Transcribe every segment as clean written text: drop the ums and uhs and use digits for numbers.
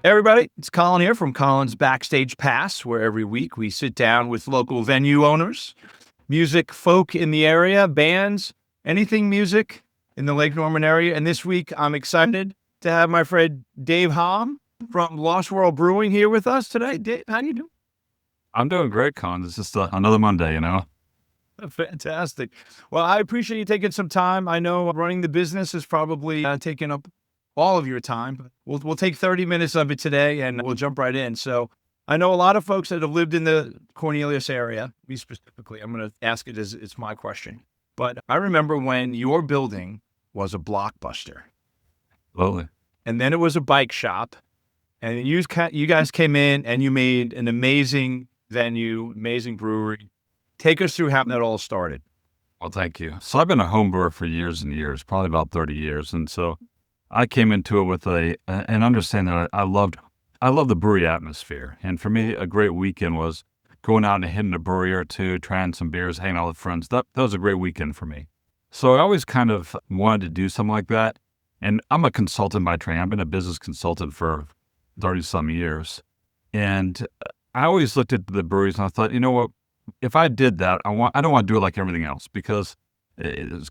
Hey everybody, it's Colin here from Colin's Backstage Pass, where every week we sit down with local venue owners, music folk in the area, bands, anything music in the Lake Norman area. And this week I'm excited to have my friend Dave Hom from Lost World Brewing here with us today. Dave, how you doing? I'm doing great, Con. It's just another Monday, you know? Fantastic. Well, I appreciate you taking some time. I know running the business is probably taking up all of your time, but we'll take 30 minutes of it today and we'll jump right in. So I know a lot of folks that have lived in the Cornelius area, me specifically. I'm going to ask it as it's my question. But I remember when your building was a Blockbuster Absolutely. and then it was a bike shop, and you guys came in and you made an amazing venue, amazing brewery. Take us through how that all started. Well, thank you. So I've been a home brewer for years and years, probably about 30 years. And so I came into it with an understanding that I loved the brewery atmosphere. And for me, a great weekend was going out and hitting a brewery or two, trying some beers, hanging out with friends. That was a great weekend for me. So I always kind of wanted to do something like that. And I'm a consultant by training. I've been a business consultant for 30 some years. And I always looked at the breweries and I thought, you know what, if I did that, I don't want to do it like everything else, because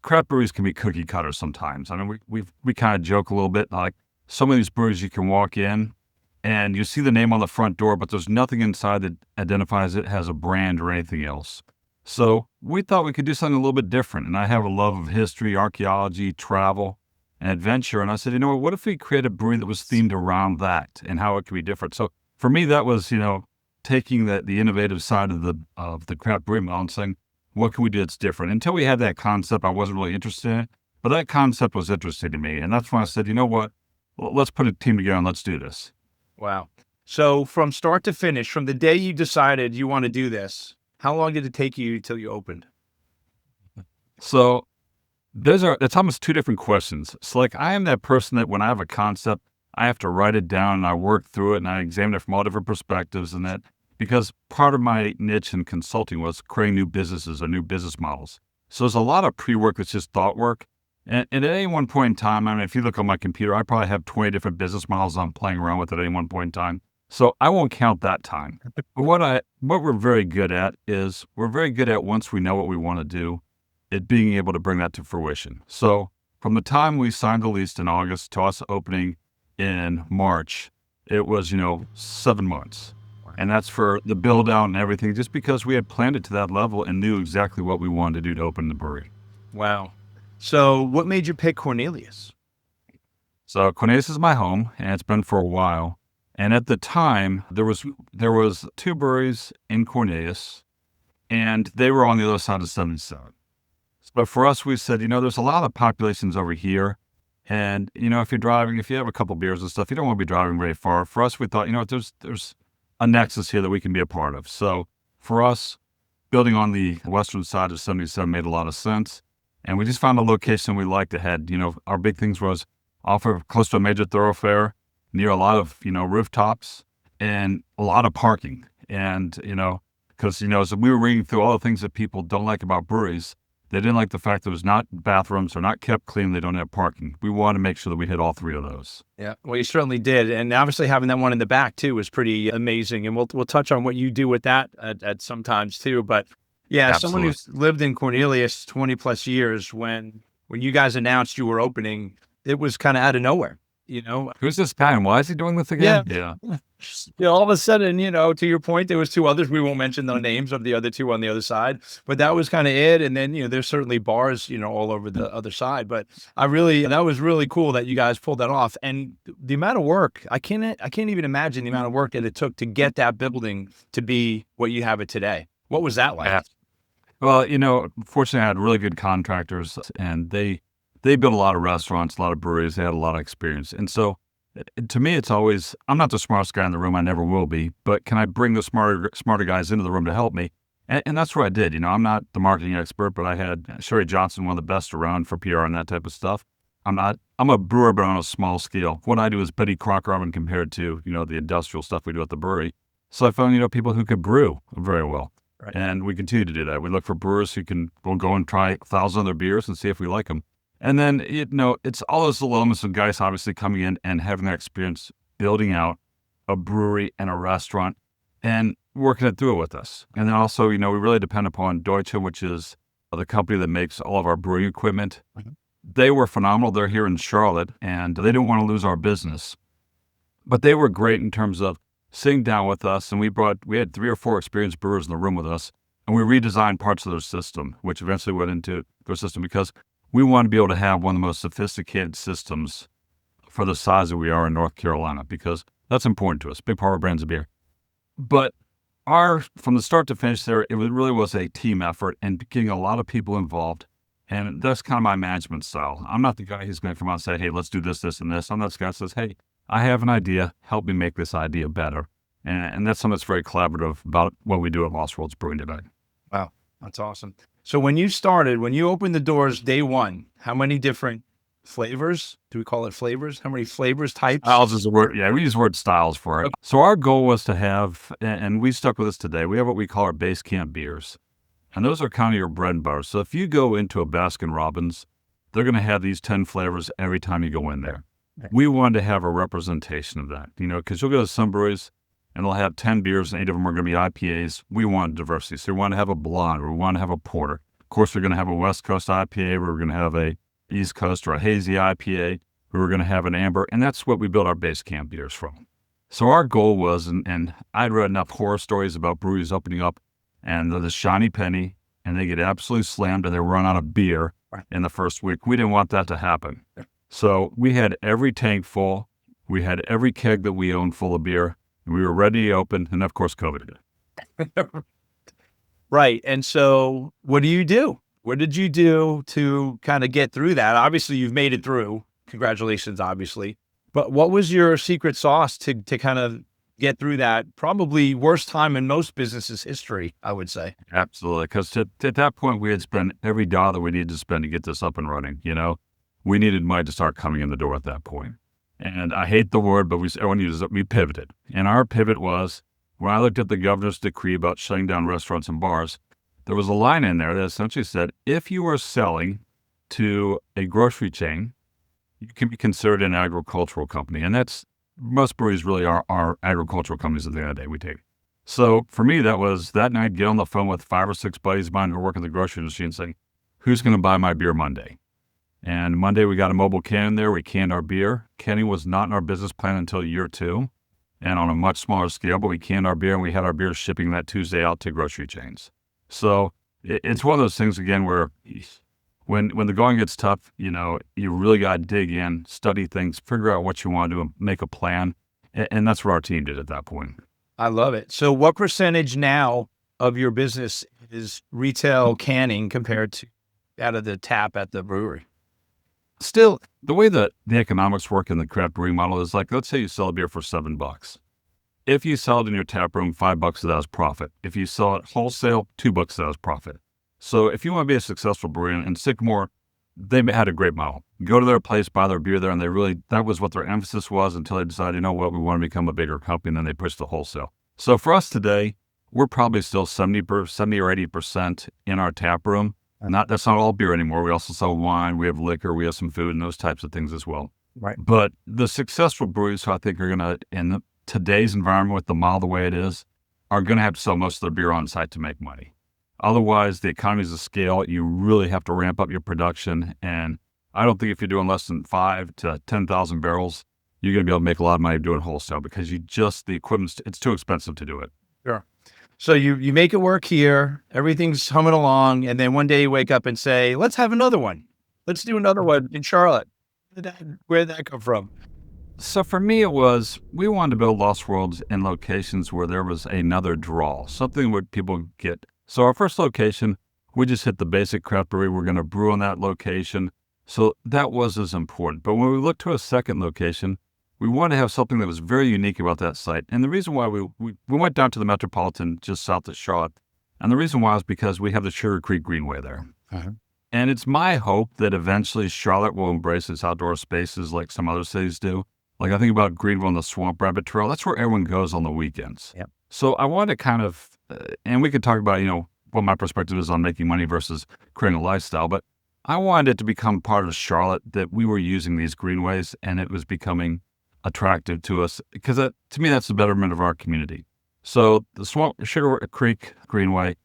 craft breweries can be cookie cutter sometimes. I mean, we kind of joke a little bit, like some of these breweries you can walk in and you see the name on the front door, but there's nothing inside that identifies it as a brand or anything else. So we thought we could do something a little bit different. And I have a love of history, archaeology, travel, and adventure. And I said, you know what if we create a brewery that was themed around that and how it could be different? So for me, that was, taking the innovative side of the craft brewing model and saying, what can we do that's different? Until we had that concept, I wasn't really interested in it, but that concept was interesting to me. And that's when I said, you know what, let's put a team together and let's do this. Wow. So from start to finish, from the day you decided you want to do this, how long did it take you till you opened? So it's almost two different questions. So like, I am that person that when I have a concept, I have to write it down and I work through it and I examine it from all different perspectives, and that because part of my niche in consulting was creating new businesses or new business models. So there's a lot of pre-work that's just thought work. And at any one point in time, I mean, if you look on my computer, I probably have 20 different business models I'm playing around with at any one point in time. So I won't count that time. But what we're very good at is we're very good at, once we know what we want to do, at being able to bring that to fruition. So from the time we signed the lease in August to us opening in March, it was, 7 months. And that's for the build out and everything, just because we had planned it to that level and knew exactly what we wanted to do to open the brewery. Wow. So what made you pick Cornelius? So Cornelius is my home, and it's been for a while. And at the time, there was two breweries in Cornelius, and they were on the other side of 77. But for us, we said, there's a lot of populations over here. And, if you have a couple beers and stuff, you don't want to be driving very far. For us, we thought, there's a nexus here that we can be a part of. So for us, building on the western side of 77 made a lot of sense. And we just found a location we liked ahead. Our big things was off of close to a major thoroughfare, near a lot of, rooftops and a lot of parking. And, because, as we were reading through all the things that people don't like about breweries, they didn't like the fact that it was not bathrooms, they're not kept clean, they don't have parking. We wanted to make sure that we hit all three of those. Yeah, well, you certainly did. And obviously having that one in the back too was pretty amazing. And we'll touch on what you do with that at some times too. But yeah, Absolutely. someone who's lived in Cornelius 20 plus years, when you guys announced you were opening, it was kind of out of nowhere, Who's this guy and why is he doing this again? Yeah. All of a sudden, to your point, there was two others. We won't mention the names of the other two on the other side, but that was kind of it. And then, there's certainly bars, all over the other side, but that was really cool that you guys pulled that off. And the amount of work, I can't even imagine the amount of work that it took to get that building to be what you have it today. What was that like? Yeah. Well, fortunately I had really good contractors, and they built a lot of restaurants, a lot of breweries. They had a lot of experience. And so to me, it's always, I'm not the smartest guy in the room. I never will be, but can I bring the smarter guys into the room to help me? And that's what I did. I'm not the marketing expert, but I had Sherry Johnson, one of the best around for PR and that type of stuff. I'm a brewer, but on a small scale. What I do is Betty Crocker oven compared to, the industrial stuff we do at the brewery. So I found, people who could brew very well. Right. And we continue to do that. We look for brewers we'll go and try 1,000 other beers and see if we like them. And then, it's all those little elements of guys obviously coming in and having that experience building out a brewery and a restaurant and working it through it with us. And then also, we really depend upon Deutsche, which is the company that makes all of our brewing equipment. Mhm. They were phenomenal. They're here in Charlotte, and they didn't want to lose our business. But they were great in terms of sitting down with us, and we had 3 or 4 experienced brewers in the room with us, and we redesigned parts of their system, which eventually went into their system because we wanted to be able to have one of the most sophisticated systems for the size that we are in North Carolina, because that's important to us, big part of our brands of beer. But from the start to finish there, really was a team effort and getting a lot of people involved. And that's kind of my management style. I'm not the guy who's going to come out and say, hey, let's do this, this, and this. I'm not the guy who says, hey, I have an idea. Help me make this idea better. And that's something that's very collaborative about what we do at Lost Worlds Brewing today. Wow, that's awesome. So when you opened the doors day one, how many different flavors? Do we call it flavors? How many flavors, types? Styles is the word. Yeah, we use the word styles for it. Okay. So our goal was to have, and we stuck with this today, we have what we call our base camp beers. And those are kind of your bread and butter. So if you go into a Baskin Robbins, they're going to have these 10 flavors every time you go in there. Okay. We wanted to have a representation of that, because you'll go to some breweries and they'll have 10 beers and 8 of them are going to be IPAs. We want diversity. So we want to have a blonde, or we want to have a porter. Of course, we're going to have a West Coast IPA, we're going to have a East Coast or a hazy IPA, we're going to have an amber, and that's what we built our base camp beers from. So our goal was, and I'd read enough horror stories about breweries opening up, and they're the shiny penny, and they get absolutely slammed, and they run out of beer in the first week. We didn't want that to happen. So we had every tank full. We had every keg that we owned full of beer, and we were ready to open, and of course, COVID hit. Right. And so what do you do? What did you do to kind of get through that? Obviously, you've made it through. Congratulations, obviously. But what was your secret sauce to kind of get through that probably worst time in most businesses' history, I would say? Absolutely. Because at that point, we had spent every dollar that we needed to spend to get this up and running. We needed money to start coming in the door at that point. And I hate the word, but everyone uses it. We pivoted. And our pivot was, when I looked at the governor's decree about shutting down restaurants and bars, there was a line in there that essentially said, if you are selling to a grocery chain, you can be considered an agricultural company. And most breweries really are agricultural companies at the end of the day we take. So for me, that night, get on the phone with 5 or 6 buddies of mine who work in the grocery industry and saying, who's going to buy my beer Monday? And Monday we got a mobile can in there. We canned our beer. Canning was not in our business plan until year 2 and on a much smaller scale, but we canned our beer and we had our beer shipping that Tuesday out to grocery chains. So it's one of those things, again, where when the going gets tough, you really got to dig in, study things, figure out what you want to do, and make a plan. And that's what our team did at that point. I love it. So what percentage now of your business is retail canning compared to out of the tap at the brewery? Still, the way that the economics work in the craft brewing model is like, let's say you sell a beer for $7. If you sell it in your tap room, $5 of that is profit. If you sell it wholesale, $2 of that is profit. So if you want to be a successful brewery, and Sycamore, they had a great model. Go to their place, buy their beer there, and that was what their emphasis was until they decided, we want to become a bigger company, and then they pushed the wholesale. So for us today, we're probably still 70 or 80% in our tap room. And that's not all beer anymore. We also sell wine, we have liquor, we have some food, and those types of things as well. Right. But the successful breweries who I think are going to, in today's environment with the model the way it is, are going to have to sell most of their beer on site to make money. Otherwise, the economies of scale, you really have to ramp up your production. And I don't think if you're doing less than 5 to 10,000 barrels, you're going to be able to make a lot of money doing wholesale because the equipment, it's too expensive to do it. Sure. So you make it work here, everything's humming along, and then one day you wake up and say, let's have another one. Let's do another one in Charlotte. Where did that come from? So for me, it was, we wanted to build Lost Worlds in locations where there was another draw, something where people get. So our first location, we just hit the basic craft brewery. We're going to brew on that location. So that was as important. But when we looked to a second location, we wanted to have something that was very unique about that site. And the reason why we went down to the Metropolitan just south of Charlotte. And the reason why is because we have the Sugar Creek Greenway there. Uh-huh. And it's my hope that eventually Charlotte will embrace its outdoor spaces like some other cities do. Like I think about Greenville and the Swamp Rabbit Trail. That's where everyone goes on the weekends. Yep. So I wanted to kind of, and we could talk about, what my perspective is on making money versus creating a lifestyle. But I wanted it to become part of Charlotte that we were using these greenways and it was becoming attractive to us because to me, that's the betterment of our community. So the Sugar Creek Greenway,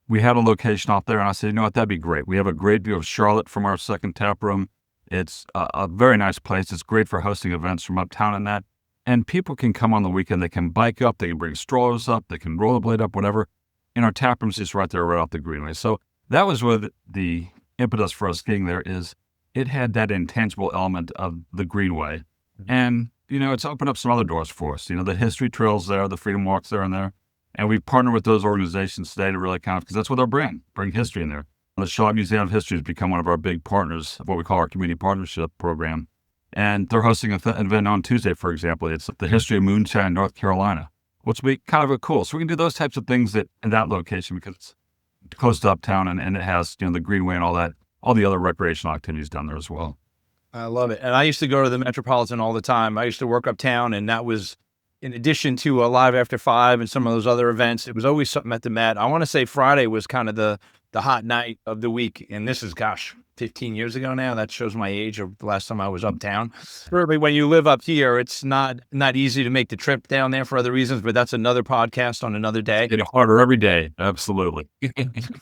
we had a location out there, and I said, you know what, that'd be great. We have a great view of Charlotte from our second tap room. It's a very nice place. It's great for hosting events from uptown and that. And people can come on the weekend. They can bike up. They can bring strollers up. They can rollerblade up, whatever. And our tap room's just right there, right off the Greenway. So that was what the impetus for us getting there is. It had that intangible element of the Greenway. And, it's opened up some other doors for us. The history trails there, the freedom walks there and there. And we partner with those organizations today to really count because that's what they're bring history in there. The Shaw Museum of History has become one of our big partners of what we call our community partnership program. And they're hosting an event on Tuesday, for example. It's the history of moonshine, North Carolina, which will be kind of cool. So we can do those types of things in that location because it's close to uptown and it has, the Greenway and all that, all the other recreational activities down there as well. I love it. And I used to go to the Metropolitan all the time. I used to work uptown, and that was in addition to a Live After 5 and some of those other events. It was always something at the Met. I want to say Friday was kind of the hot night of the week. And this is, 15 years ago now. That shows my age of the last time I was uptown. Certainly when you live up here, it's not easy to make the trip down there for other reasons, but that's another podcast on another day. Getting harder every day. Absolutely.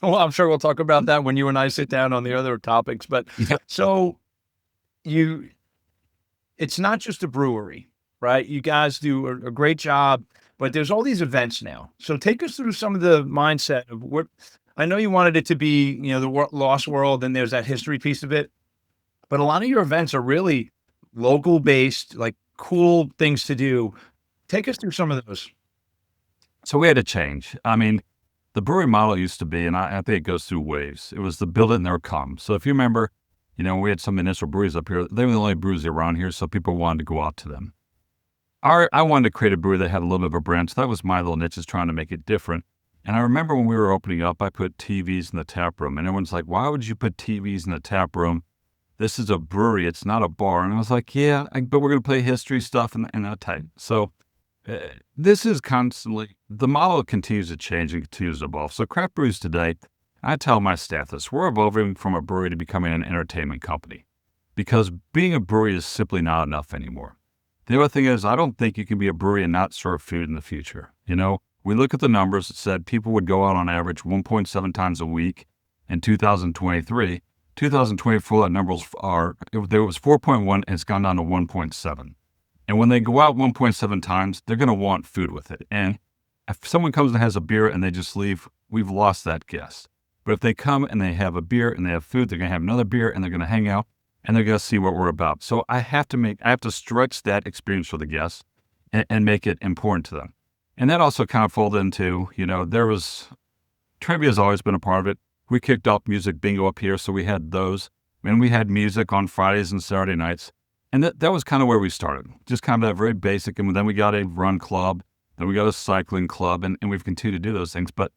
Well, I'm sure we'll talk about that when you and I sit down on the other topics. But so it's not just a brewery, right? You guys do a great job, but there's all these events now. So take us through some of the mindset of what, I know you wanted it to be, the lost world, and there's that history piece of it, but a lot of your events are really local based, like cool things to do. Take us through some of those. So we had to change. I mean, the brewery model used to be, and I think it goes through waves. It was the build it and they'll come. So if you remember, we had some initial breweries up here. They were the only breweries around here, so people wanted to go out to them. I wanted to create a brewery that had a little bit of a brand, so that was my little niche, is trying to make it different. And I remember when we were opening up, I put TVs in the tap room, and everyone's like, why would you put TVs in the tap room? This is a brewery, it's not a bar. And I was like, yeah, but we're going to play history stuff and that type. So this is constantly, the model continues to change and continues to evolve. So craft breweries today, I tell my staff this, we're evolving from a brewery to becoming an entertainment company because being a brewery is simply not enough anymore. The other thing is, I don't think you can be a brewery and not serve food in the future. We look at the numbers that said people would go out on average 1.7 times a week in 2023. 2024, that number was 4.1 and it's gone down to 1.7. And when they go out 1.7 times, they're going to want food with it. And if someone comes and has a beer and they just leave, we've lost that guest. But if they come and they have a beer and they have food, they're going to have another beer and they're going to hang out and they're going to see what we're about. So I have to stretch that experience for the guests and make it important to them. And that also kind of folded into, trivia has always been a part of it. We kicked off music bingo up here, so we had those. And we had music on Fridays and Saturday nights. And that was kind of where we started, just kind of that very basic. And then we got a run club, then we got a cycling club, and we've continued to do those things. But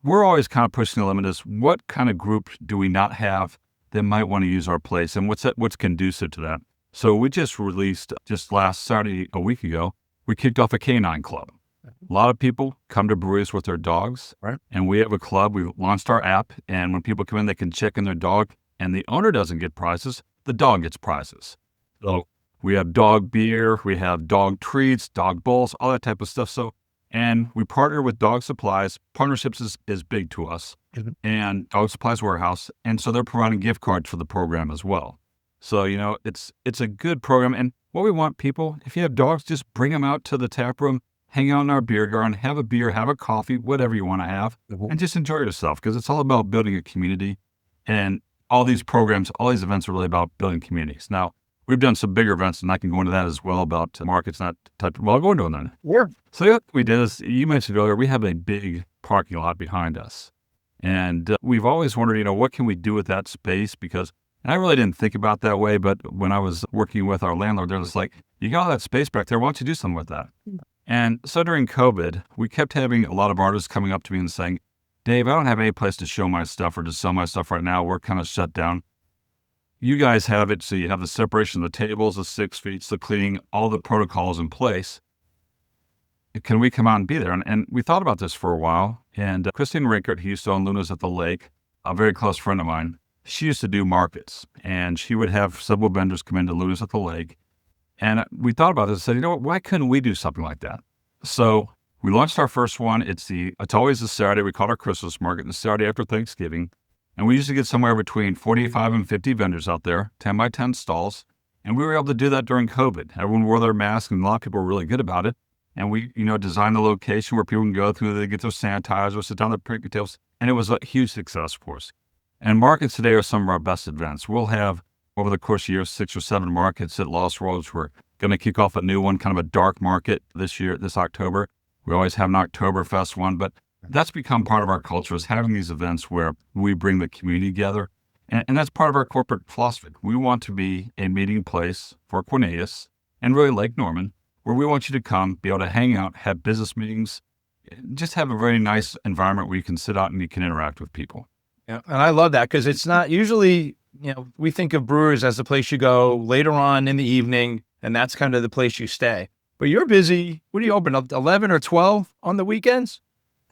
we're always kind of pushing the limit is what kind of group do we not have that might want to use our place, and what's conducive to that. So we just released, just last Saturday, a week ago, we kicked off a canine club. A lot of people come to breweries with their dogs, right? And we have a club. We launched our app, and when people come in, they can check in their dog, and the owner doesn't get prizes. The dog gets prizes. So we have dog beer, we have dog treats, dog bowls, all that type of stuff. So, and we partner with Dog Supplies. Partnerships is big to us, and Dog Supplies Warehouse, and so they're providing gift cards for the program as well. So, it's a good program, and what we want people, if you have dogs, just bring them out to the tap room, hang out in our beer garden, have a beer, have a coffee, whatever you want to have, and just enjoy yourself because it's all about building a community. And all these programs, all these events are really about building communities. Now, we've done some bigger events, and I can go into that as well about markets, not type. Well, I'll go into that. Yeah. So what we did is, you mentioned earlier, we have a big parking lot behind us. And we've always wondered, what can we do with that space? Because, and I really didn't think about that way, but when I was working with our landlord, they're just like, you got all that space back there, why don't you do something with that? And so during COVID, we kept having a lot of artists coming up to me and saying, Dave, I don't have any place to show my stuff or to sell my stuff right now. We're kind of shut down. You guys have it, so you have the separation of the tables, the 6 feet, the cleaning, all the protocols in place. Can we come out and be there? And we thought about this for a while. And Christine Rinkert, who used to own Luna's at the Lake, a very close friend of mine, she used to do markets. And she would have several vendors come into Luna's at the Lake. And we thought about this and said, you know what, why couldn't we do something like that? So we launched our first one. It's always the Saturday. We call it our Christmas market, the Saturday after Thanksgiving. And we usually get somewhere between 45 and 50 vendors out there, 10 by 10 stalls. And we were able to do that during COVID. Everyone wore their masks, and a lot of people were really good about it. And we, designed a location where people can go through, they get their sanitizer, sit down at the picnic tables. And it was a huge success for us. And markets today are some of our best events. We'll have, over the course of the year, 6 or 7 markets at Lost Worlds. We're going to kick off a new one, kind of a dark market this year, this October. We always have an Oktoberfest one, but that's become part of our culture, is having these events where we bring the community together. And that's part of our corporate philosophy. We want to be a meeting place for Cornelius and really Lake Norman, where we want you to come, be able to hang out, have business meetings, just have a very nice environment where you can sit out and you can interact with people. Yeah, and I love that because it's not usually, we think of brewers as the place you go later on in the evening, and that's kind of the place you stay. But you're busy. What do you open up 11 or 12 on the weekends?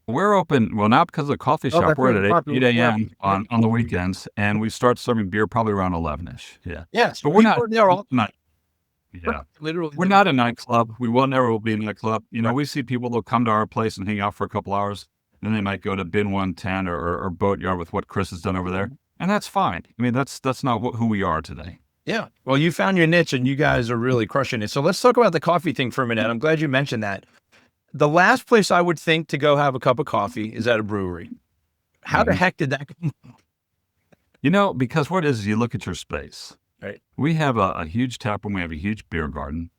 We're open, well, not because of the coffee shop. That's We're right, at 8 a.m. on the weekends, and we start serving beer probably around 11-ish. Yeah. Yes, But we're not, there all yeah. literally. We're not a nightclub. We will never be a nightclub. We see people that'll come to our place and hang out for a couple hours. Then they might go to Bin 110 or Boatyard with what Chris has done over there. And that's fine. I mean, that's not who we are today. Yeah. Well, you found your niche and you guys are really crushing it. So let's talk about the coffee thing for a minute. I'm glad you mentioned that. The last place I would think to go have a cup of coffee is at a brewery. How the heck did that come? Because what it is you look at your space. Right. We have a huge tap room. We have a huge beer garden.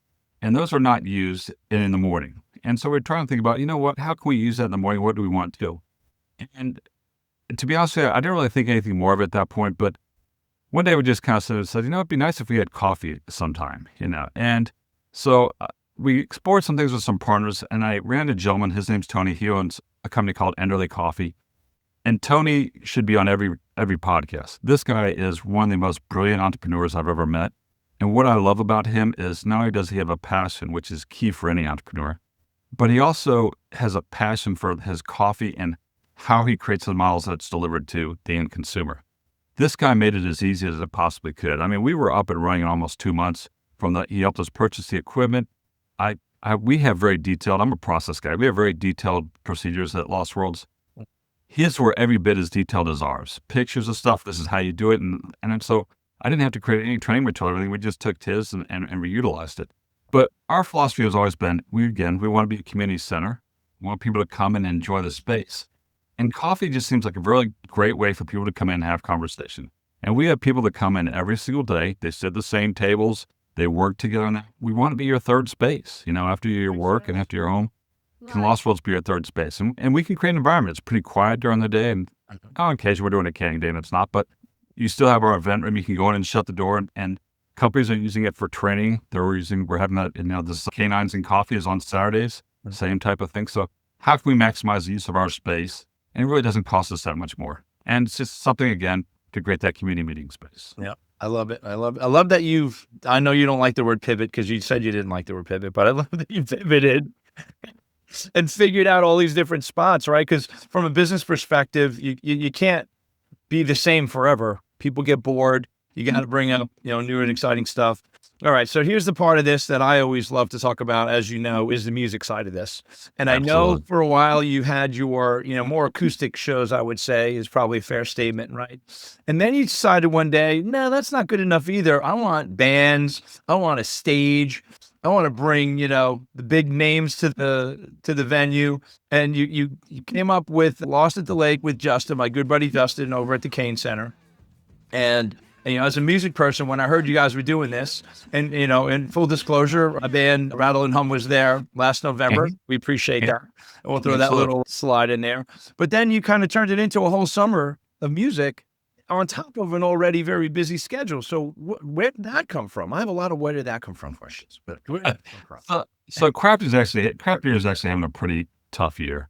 And those are not used in the morning. And so we're trying to think about, how can we use that in the morning? What do we want to do? And to be honest with you, I didn't really think anything more of it at that point. But one day we just kind of said, it'd be nice if we had coffee sometime, And so we explored some things with some partners. And I ran into a gentleman. His name's Tony. He owns a company called Enderley Coffee. And Tony should be on every podcast. This guy is one of the most brilliant entrepreneurs I've ever met. And what I love about him is not only does he have a passion, which is key for any entrepreneur, but he also has a passion for his coffee and how he creates the models that's delivered to the end consumer. This guy made it as easy as it possibly could. I mean, we were up and running in almost 2 months he helped us purchase the equipment. We have very detailed, I'm a process guy. We have very detailed procedures at Lost Worlds. His were every bit as detailed as ours. Pictures of stuff, this is how you do it. And so I didn't have to create any training material or anything. We just took his and reutilized it. But our philosophy has always been, we want to be a community center. We want people to come and enjoy the space. And coffee just seems like a really great way for people to come in and have conversation. And we have people that come in every single day. They sit at the same tables. They work together. And we want to be your third space, after your work and after your home. Can Lost Worlds be your third space? And we can create an environment. It's pretty quiet during the day. And on occasion, we're doing a canning day and it's not. But you still have our event room. You can go in and shut the door. And companies are using it for training. We're having that, this Canines and Coffee is on Saturdays. Same type of thing. So how can we maximize the use of our space? And it really doesn't cost us that much more. And it's just something, again, to create that community meeting space. Yeah. I love it. I love that I know you don't like the word pivot because you said you didn't like the word pivot, but I love that you pivoted and figured out all these different spots, right? Because from a business perspective, you can't be the same forever. People get bored. You got to bring up, new and exciting stuff. All right. So here's the part of this that I always love to talk about, as you know, is the music side of this. And Absolutely. I know for a while you had your, more acoustic shows, I would say, is probably a fair statement, right? And then you decided one day, no, that's not good enough either. I want bands. I want a stage. I want to bring, the big names to the venue. And you came up with Lost at the Lake with Justin, my good buddy Justin, over at the Kane Center. And as a music person, when I heard you guys were doing this, and, in full disclosure, a band, Rattle and Hum, was there last November. We appreciate that. And we'll throw that little slide in there. But then you kind of turned it into a whole summer of music on top of an already very busy schedule. So where did that come from? I have a lot of where did that come from questions. But where did that come from? So craft beer is actually having a pretty tough year.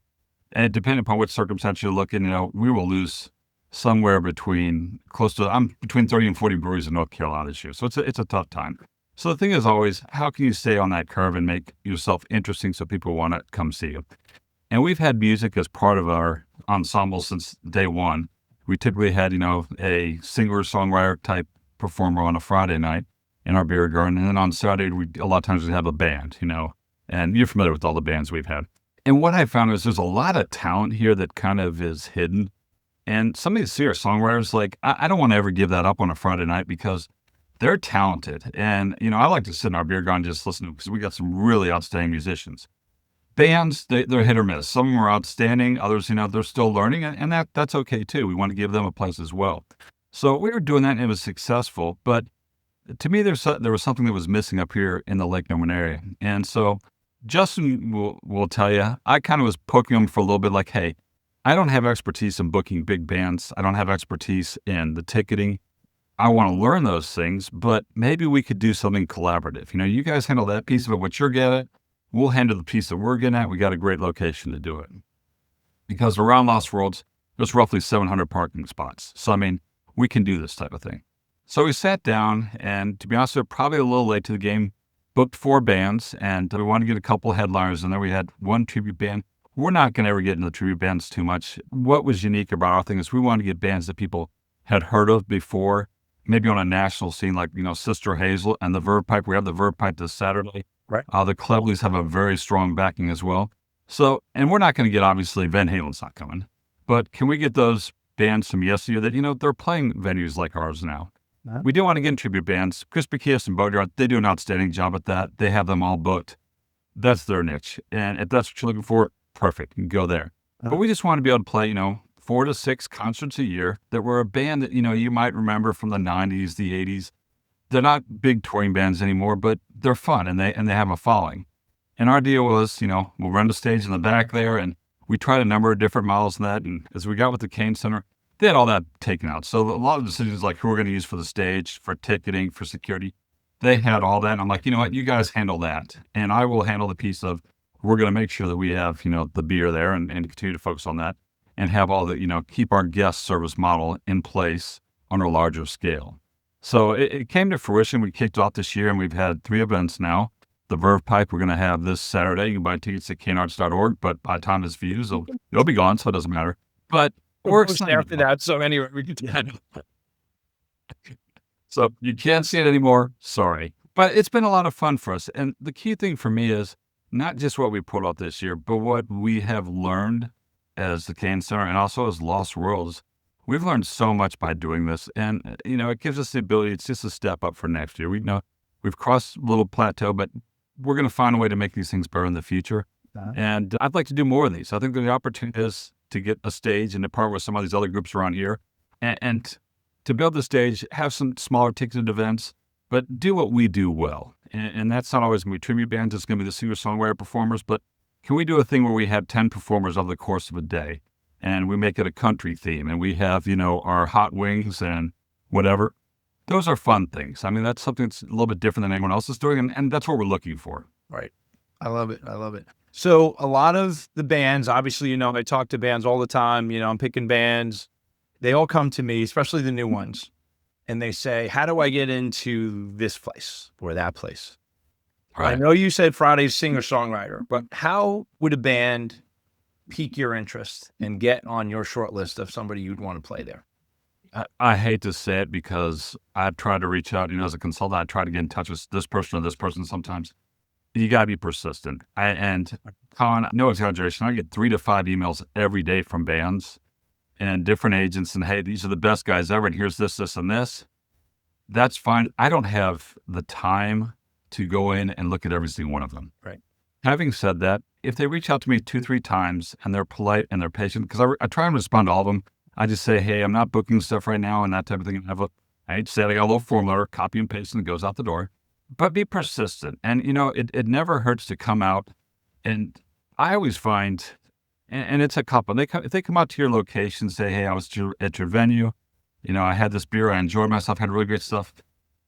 And depending upon which circumstance you're looking, we will lose somewhere between 30 and 40 breweries in North Carolina this year. So it's a tough time. So the thing is always, how can you stay on that curve and make yourself interesting so people want to come see you? And we've had music as part of our ensemble since day one. We typically had, a singer-songwriter type performer on a Friday night. in our beer garden. And then on Saturday, a lot of times we have a band, and you're familiar with all the bands we've had. And what I found is there's a lot of talent here that kind of is hidden. And some of these singer-songwriters, like, I don't want to ever give that up on a Friday night because they're talented. And, I like to sit in our beer garden and just listen to them because we got some really outstanding musicians. Bands, they're hit or miss. Some of them are outstanding. Others, they're still learning, and that's okay too. We want to give them a place as well. So we were doing that, and it was successful. But to me, there was something that was missing up here in the Lake Norman area. And so Justin will tell you, I kind of was poking him for a little bit like, hey, I don't have expertise in booking big bands. I don't have expertise in the ticketing. I want to learn those things, but maybe we could do something collaborative. You guys handle that piece of it, what you're good at. We'll handle the piece that we're getting at. We got a great location to do it. Because around Lost Worlds, there's roughly 700 parking spots. So, we can do this type of thing. So we sat down, and to be honest, we're probably a little late to the game, booked 4 bands, and we wanted to get a couple of headliners, and then we had one tribute band. We're not going to ever get into the tribute bands too much. What was unique about our thing is we wanted to get bands that people had heard of before, maybe on a national scene like, Sister Hazel and the Verve Pipe. We have the Verve Pipe this Saturday. Right. The Cleveleys have a very strong backing as well. So, and we're not going to get, obviously, Van Halen's not coming, but can we get those bands from yesteryear that, they're playing venues like ours now? Uh-huh. We do want to get in tribute bands. Crispy Kiss and Boatyard, they do an outstanding job at that. They have them all booked. That's their niche. And if that's what you're looking for, perfect. You can go there. Uh-huh. But we just want to be able to play, 4 to 6 concerts a year that were a band that, you might remember from the 90s, the 80s. They're not big touring bands anymore, but they're fun and they have a following. And our deal was, we'll run the stage in the back there, and we tried a number of different models in that. And as we got with the Kane Center, they had all that taken out. So a lot of decisions like who we're going to use for the stage, for ticketing, for security, they had all that. And I'm like, you know what, you guys handle that. And I will handle the piece of we're going to make sure that we have, the beer there and continue to focus on that and have all the, keep our guest service model in place on a larger scale. So it came to fruition. We kicked off this year, and we've had 3 events now. The Verve Pipe we're going to have this Saturday. You can buy tickets at canearts.org, but by the time this views, it'll be gone, so it doesn't matter. But we're excited after that. So anyway, we can. Yeah, so you can't see it anymore. Sorry, but it's been a lot of fun for us. And the key thing for me is not just what we put out this year, but what we have learned as the Kane Center and also as Lost Worlds. We've learned so much by doing this, and, it gives us the ability. It's just a step up for next year. We've crossed a little plateau, but we're going to find a way to make these things better in the future. Uh-huh. And I'd like to do more of these. I think the opportunity is to get a stage and to partner with some of these other groups around here and to build the stage, have some smaller ticketed events, but do what we do well. And that's not always going to be tribute bands. It's going to be the singer-songwriter performers, but can we do a thing where we have 10 performers over the course of a day? And we make it a country theme, and we have, our hot wings and whatever. Those are fun things. That's something that's a little bit different than anyone else is doing, and that's what we're looking for. Right. I love it. So a lot of the bands, obviously, I talk to bands all the time. I'm picking bands. They all come to me, especially the new ones, and they say, how do I get into this place or that place? Right. I know you said Friday's singer-songwriter, but how would a band pique your interest and get on your short list of somebody you'd want to play there? I hate to say it because I've tried to reach out, as a consultant, I try to get in touch with this person or this person sometimes. You got to be persistent. And Colin, no exaggeration, I get 3 to 5 emails every day from bands and different agents, and hey, these are the best guys ever, and here's this, this, and this. That's fine. I don't have the time to go in and look at every single one of them. Right. Having said that, if they reach out to me 2-3 times and they're polite and they're patient, because I try and respond to all of them, I just say, hey, I'm not booking stuff right now and that type of thing. I hate to say it, I got a little form letter, copy and paste, and it goes out the door. But be persistent. And, it never hurts to come out. And I always find, and it's a couple, if they come out to your location, say, hey, I was at your venue, I had this beer, I enjoyed myself, had really great stuff.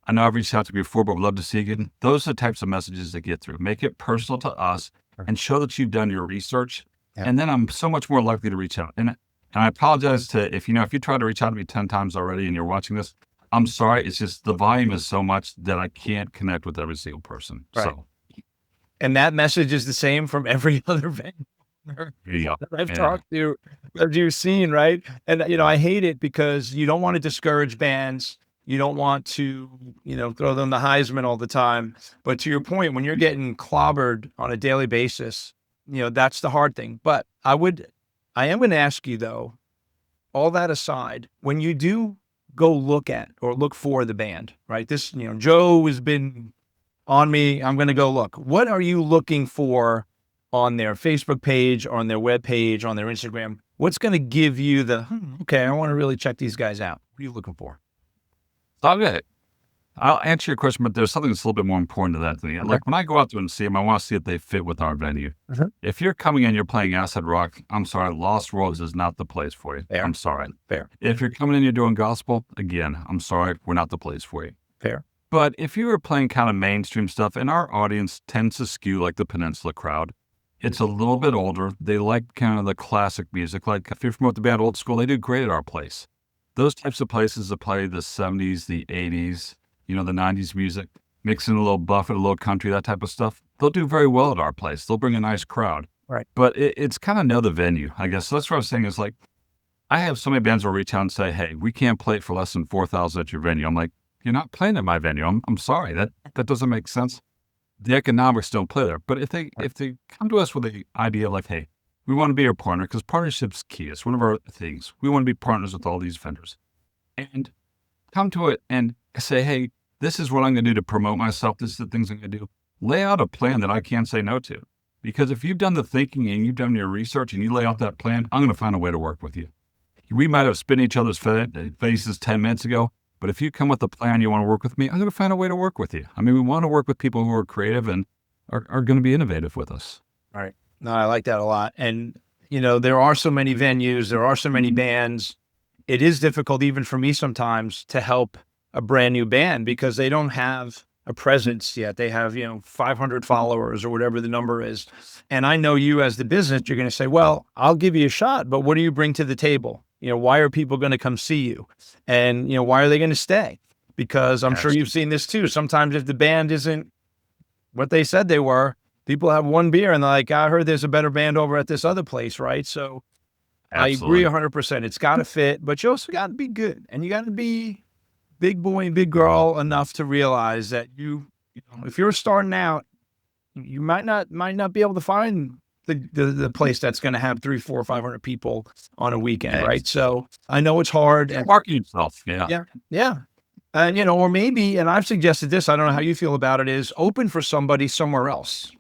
I know I've reached out to you before, but would love to see you again. Those are the types of messages that get through. Make it personal to us and show that you've done your research. Yeah. And then I'm so much more likely to reach out. And I apologize if you try to reach out to me 10 times already and you're watching this, I'm sorry. It's just the volume is so much that I can't connect with every single person. Right. So, and that message is the same from every other venue that I've talked to, that you've seen, right? And, I hate it because you don't want to discourage bands. You don't want to, throw them the Heisman all the time. But to your point, when you're getting clobbered on a daily basis, that's the hard thing. But I am going to ask you though, all that aside, when you do go look at or look for the band, right? This, Joe has been on me. I'm going to go look. What are you looking for on their Facebook page, on their web page, on their Instagram? What's going to give you the, okay, I want to really check these guys out? What are you looking for? Okay. I'll answer your question, but there's something that's a little bit more important to that to me. Okay. Like when I go out there and see them, I want to see if they fit with our venue. If you're coming in, you're playing acid rock, I'm sorry, Lost Worlds is not the place for you. Fair. I'm sorry. Fair. If you're coming in, you're doing gospel, again, I'm sorry, we're not the place for you. Fair. But if you were playing kind of mainstream stuff, and our audience tends to skew like the Peninsula crowd, it's a little bit older. They like kind of the classic music. Like if you're from the band Old School, they do great at our place. Those types of places that play the 70s, the 80s, the 90s music, mixing a little Buffett, a little country, that type of stuff, they'll do very well at our place. They'll bring a nice crowd. Right. But it's kind of know the venue, I guess. So that's what I was saying is like, I have so many bands will reach out and say, hey, we can't play it for less than 4,000 at your venue. I'm like, you're not playing at my venue. I'm sorry. That doesn't make sense. The economics don't play there. But if they come to us with the idea of like, hey, we want to be your partner, because partnership's key. It's one of our things. We want to be partners with all these vendors. And come to it and say, hey, this is what I'm going to do to promote myself. This is the things I'm going to do. Lay out a plan that I can't say no to. Because if you've done the thinking and you've done your research and you lay out that plan, I'm going to find a way to work with you. We might have spit in each other's faces 10 minutes ago, but if you come with a plan, you want to work with me, I'm going to find a way to work with you. I mean, we want to work with people who are creative and are going to be innovative with us. All right. No, I like that a lot. And, there are so many venues, there are so many bands. It is difficult even for me sometimes to help a brand new band because they don't have a presence yet. They have, 500 followers or whatever the number is. And I know you as the business, you're going to say, well, I'll give you a shot, but what do you bring to the table? Why are people going to come see you? And, why are they going to stay? Because I'm sure you've seen this too. Sometimes if the band isn't what they said they were, people have one beer and they're like, I heard there's a better band over at this other place, right? So Absolutely. I agree 100%. It's got to fit, but you also got to be good. And you got to be big boy and big girl enough to realize that if you're starting out, you might not be able to find the place that's going to have 300, 400, 500 people on a weekend, right? So I know it's hard. And market yourself. Yeah. Yeah. And, or maybe, and I've suggested this, I don't know how you feel about it, is open for somebody somewhere else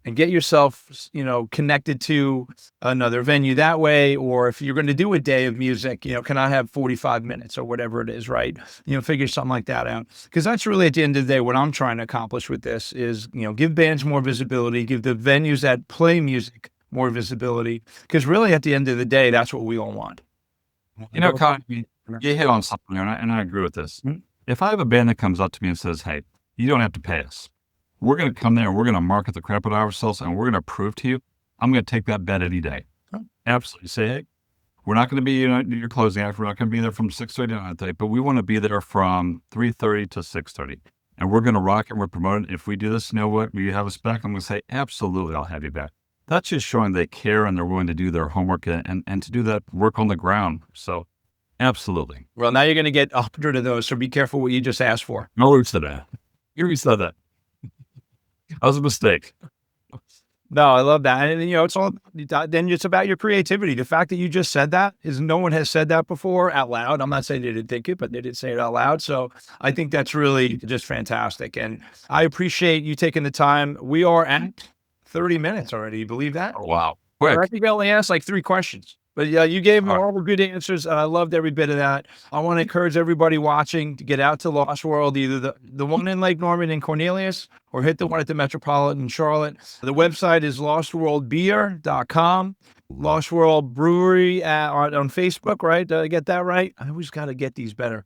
and get yourself, connected to another venue that way. Or if you're going to do a day of music, can I have 45 minutes or whatever it is, right? Figure something like that out. Because that's really at the end of the day, what I'm trying to accomplish with this is, give bands more visibility, give the venues that play music more visibility. Because really at the end of the day, that's what we all want. Colin, you hit on something there, and I agree with this. Mm-hmm. If I have a band that comes up to me and says, hey, you don't have to pay us. We're going to come there and we're going to market the crap out of ourselves and we're going to prove to you, I'm going to take that bet any day. Oh. Absolutely. Say, hey, we're not going to be your closing act. We're not going to be there from 6:30 to 9:30, but we want to be there from 3:30 to 6:30. And we're going to rock it. We're promoting. If we do this, you know what? Will you have us back? I'm going to say, absolutely, I'll have you back. That's just showing they care and they're willing to do their homework and to do that work on the ground. So absolutely. Well, now you're going to get 100 of those. So be careful what you just asked for. No words to that. You said that. That was a mistake. No, I love that. And, it's all, then it's about your creativity. The fact that you just said that is no one has said that before out loud. I'm not saying they didn't think it, but they did say it out loud. So I think that's really just fantastic. And I appreciate you taking the time. We are at 30 minutes already. You believe that? Oh, wow. Quick. I think we only asked like 3 questions. But yeah, you gave them all the good answers, and I loved every bit of that. I want to encourage everybody watching to get out to Lost World, either the one in Lake Norman in Cornelius, or hit the one at the Metropolitan in Charlotte. The website is lostworldbeer.com. Lost World Brewery on Facebook, right? Did I get that right? I always got to get these better.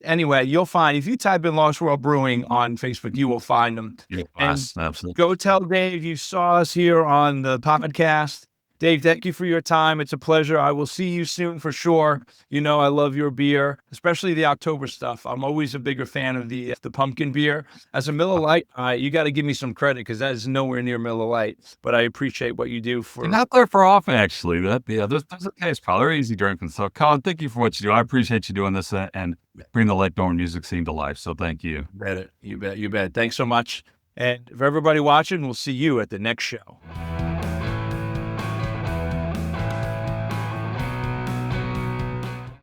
Anyway, you'll find, if you type in Lost World Brewing on Facebook, you will find them. Yes, absolutely. Go tell Dave you saw us here on the podcast. Dave, thank you for your time. It's a pleasure. I will see you soon for sure. You know, I love your beer, especially the October stuff. I'm always a bigger fan of the pumpkin beer. As a Miller Lite, you got to give me some credit because that is nowhere near Miller Lite. But I appreciate what you do for. You're not there for often, actually. There's a taste, pal. They're easy drinking. So, Colin, thank you for what you do. I appreciate you doing this and bring the Lake Norman music scene to life. So, thank you. You bet. Thanks so much. And for everybody watching, we'll see you at the next show.